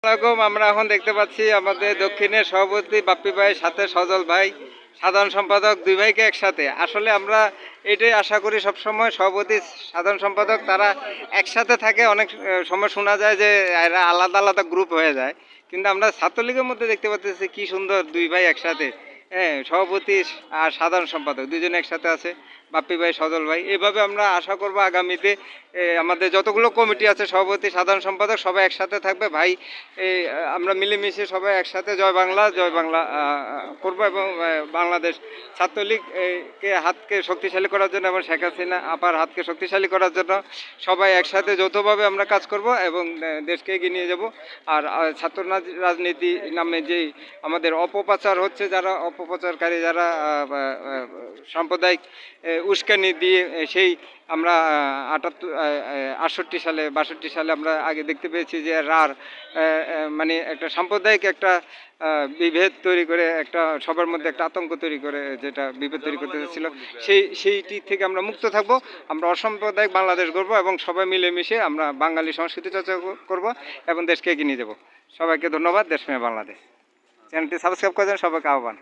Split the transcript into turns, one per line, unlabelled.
আসসালামু আলাইকুম। আমরা এখন দেখতে পাচ্ছি আমাদের দক্ষিণের সভাপতি বাপ্পি ভাই সাথে সজল ভাই, সাধারণ সম্পাদক দুই ভাইকে একসাথে। আসলে আমরা এটাই আশা করি সবসময়, সভাপতি সাধারণ সম্পাদক তারা একসাথে থাকে। অনেক সময় শোনা যায় যে এরা আলাদা আলাদা গ্রুপ হয়ে যায়, কিন্তু আমরা ছাত্রলীগের মধ্যে দেখতে পাচ্ছি কি সুন্দর দুই ভাই একসাথে। হ্যাঁ, সভাপতি আর সাধারণ সম্পাদক দুইজন একসাথে আছে, বাপ্পি ভাই সজল ভাই। এভাবে আমরা আশা করব আগামীতে আমাদের যতগুলো কমিটি আছে, সভাপতি সাধারণ সম্পাদক সবাই একসাথে থাকবে ভাই। আমরা মিলেমিশে সবাই একসাথে জয় বাংলা জয় বাংলা করবো, এবং বাংলাদেশ ছাত্রলীগ কে হাতকে শক্তিশালী করার জন্য এবং শেখ হাসিনা আপার হাতকে শক্তিশালী করার জন্য সবাই একসাথে যৌথভাবে আমরা কাজ করব এবং দেশকে এগিয়ে নিয়ে যাব। আর ছাত্র রাজনীতি নামে যেই আমাদের অপপ্রচার হচ্ছে, যারা অপপ্রচারকারী, যারা সাম্প্রদায়িক উস্কানি দিয়ে সেই আমরা 68 সালে 62 সালে আমরা আগে দেখতে পেয়েছি যে মানে একটা সাম্প্রদায়িক একটা বিভেদ তৈরি করে, একটা সবার মধ্যে একটা আতঙ্ক তৈরি করে, যেটা বিভেদ তৈরি করতে চাচ্ছিল, সেইটি থেকে আমরা মুক্ত থাকব। আমরা অসাম্প্রদায়িক বাংলাদেশ গড়ব এবং সবাই মিলেমিশে আমরা বাঙালি সংস্কৃতি চর্চা করব এবং দেশকে এগিয়ে নিয়ে যাব। সবাইকে ধন্যবাদ। দেশপ্রেমী বাংলাদেশ চ্যানেলটি সাবস্ক্রাইব করেন, সবাইকে আহ্বান।